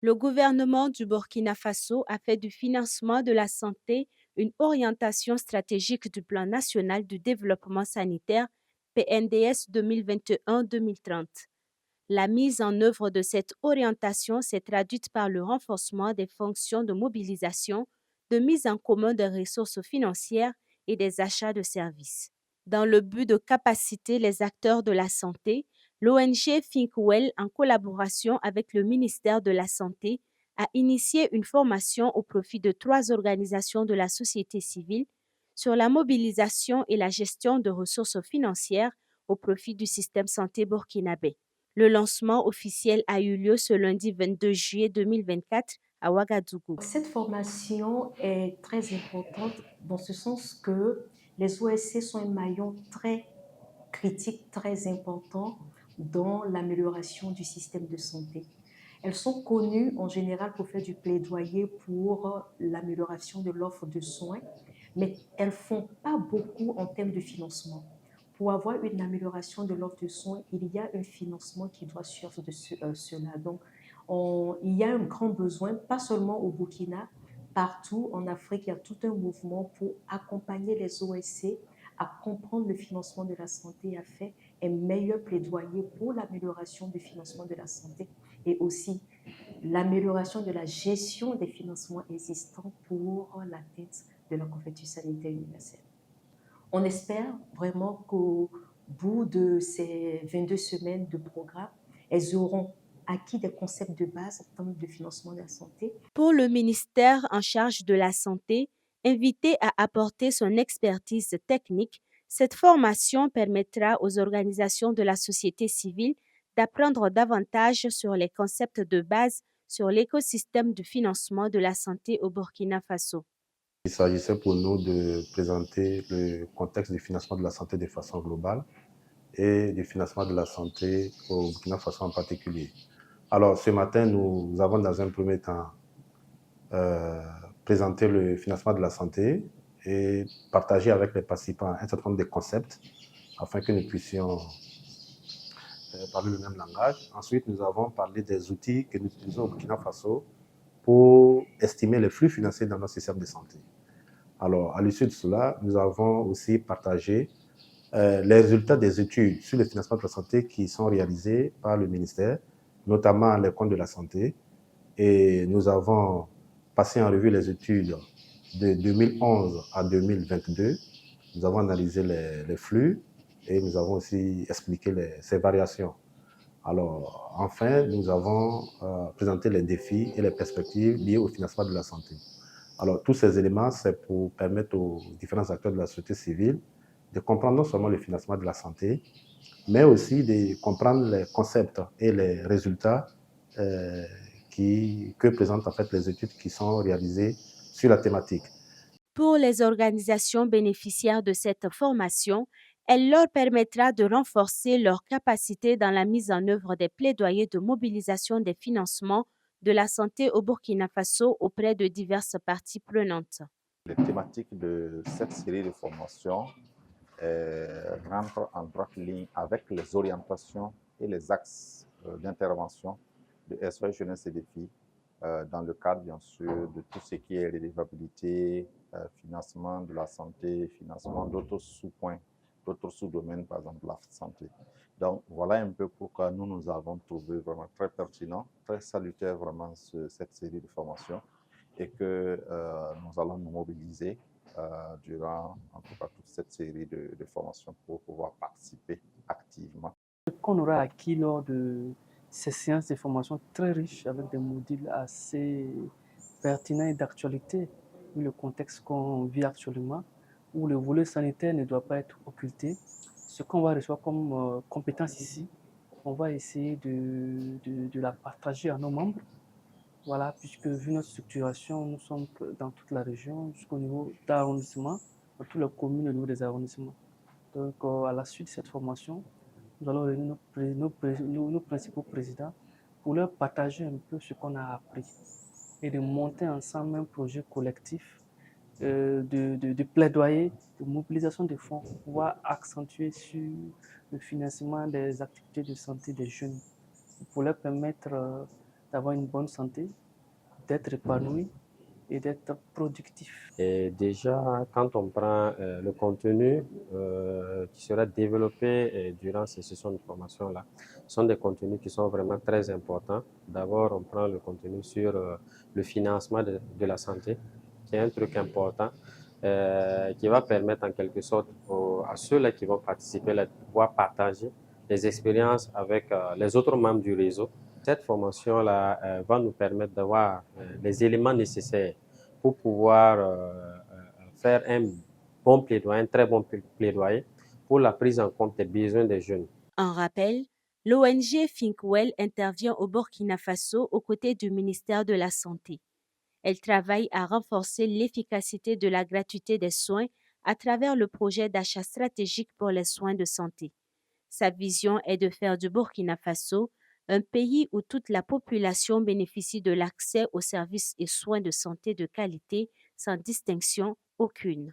Le gouvernement du Burkina Faso a fait du financement de la santé une orientation stratégique du Plan national de développement sanitaire PNDS 2021-2030. La mise en œuvre de cette orientation s'est traduite par le renforcement des fonctions de mobilisation, de mise en commun des ressources financières et des achats de services. Dans le but de capaciter les acteurs de la santé, l'ONG Thinkwell, en collaboration avec le ministère de la Santé, a initié une formation au profit de 3 organisations de la société civile sur la mobilisation et la gestion de ressources financières au profit du système santé burkinabé. Le lancement officiel a eu lieu ce lundi 22 juillet 2024 à Ouagadougou. Cette formation est très importante dans ce sens que les OSC sont un maillon très critique, très important dans l'amélioration du système de santé. Elles sont connues en général pour faire du plaidoyer pour l'amélioration de l'offre de soins, mais elles ne font pas beaucoup en termes de financement. Pour avoir une amélioration de l'offre de soins, il y a un financement qui doit suivre de cela. Donc, il y a un grand besoin, pas seulement au Burkina, partout en Afrique, il y a tout un mouvement pour accompagner les OSC à comprendre le financement de la santé, à faire un meilleur plaidoyer pour l'amélioration du financement de la santé et aussi l'amélioration de la gestion des financements existants pour l'atteinte de la couverture sanitaire universelle. On espère vraiment qu'au bout de ces 22 semaines de programme, elles auront acquis des concepts de base en termes de financement de la santé. Pour le ministère en charge de la Santé, invité à apporter son expertise technique, cette formation permettra aux organisations de la société civile d'apprendre davantage sur les concepts de base sur l'écosystème du financement de la santé au Burkina Faso. Il s'agissait pour nous de présenter le contexte du financement de la santé de façon globale et du financement de la santé au Burkina Faso en particulier. Alors, ce matin, nous avons dans un premier temps euh, présenté le financement de la santé et partagé avec les participants un certain nombre de concepts afin que nous puissions parler le même langage. Ensuite, nous avons parlé des outils que nous utilisons au Burkina Faso pour estimer les flux financiers dans notre système de santé. Alors, à l'issue de cela, nous avons aussi partagé les résultats des études sur le financement de la santé qui sont réalisées par le ministère, notamment les comptes de la santé. Et nous avons passé en revue les études de 2011 à 2022. Nous avons analysé les flux et nous avons aussi expliqué ces variations. Alors, enfin, nous avons présenté les défis et les perspectives liées au financement de la santé. Alors, tous ces éléments, c'est pour permettre aux différents acteurs de la société civile de comprendre non seulement le financement de la santé, mais aussi de comprendre les concepts et les résultats que présentent en fait les études qui sont réalisées sur la thématique. Pour les organisations bénéficiaires de cette formation, elle leur permettra de renforcer leurs capacités dans la mise en œuvre des plaidoyers de mobilisation des financements de la santé au Burkina Faso auprès de diverses parties prenantes. Les thématiques de cette série de formations rentrent en droite ligne avec les orientations et les axes d'intervention de SOS Jeunesse et Défis dans le cadre, bien sûr, de tout ce qui est redevabilité, financement de la santé, financement d'autres sous-points, d'autres sous-domaines, par exemple la santé. Donc, voilà un peu pourquoi nous avons trouvé vraiment très pertinent, très salutaire vraiment cette série de formations et que nous allons nous mobiliser durant en tout cas toute cette série de formations pour pouvoir participer activement. Ce qu'on aura acquis lors de ces séances de formation très riches avec des modules assez pertinents et d'actualité, vu le contexte qu'on vit actuellement, où le volet sanitaire ne doit pas être occulté. Ce qu'on va recevoir comme compétence ici, on va essayer de la partager à nos membres. Voilà, puisque vu notre structuration, nous sommes dans toute la région, jusqu'au niveau d'arrondissement, dans toutes les communes au niveau des arrondissements. Donc, à la suite de cette formation, nous allons réunir nos principaux présidents pour leur partager un peu ce qu'on a appris et de monter ensemble un projet collectif de plaidoyer, de mobilisation des fonds pour pouvoir accentuer sur le financement des activités de santé des jeunes, pour leur permettre d'avoir une bonne santé, d'être épanoui et d'être productif. Et déjà, quand on prend le contenu qui sera développé durant ces sessions de formation-là, ce sont des contenus qui sont vraiment très importants. D'abord, on prend le contenu sur le financement de la santé, qui est un truc important, qui va permettre en quelque sorte à ceux-là qui vont participer de pouvoir partager les expériences avec les autres membres du réseau. Cette formation-là va nous permettre d'avoir les éléments nécessaires pour pouvoir faire un bon plaidoyer, un très bon plaidoyer pour la prise en compte des besoins des jeunes. En rappel, l'ONG Thinkwell intervient au Burkina Faso aux côtés du ministère de la Santé. Elle travaille à renforcer l'efficacité de la gratuité des soins à travers le projet d'achat stratégique pour les soins de santé. Sa vision est de faire du Burkina Faso un pays où toute la population bénéficie de l'accès aux services et soins de santé de qualité sans distinction aucune.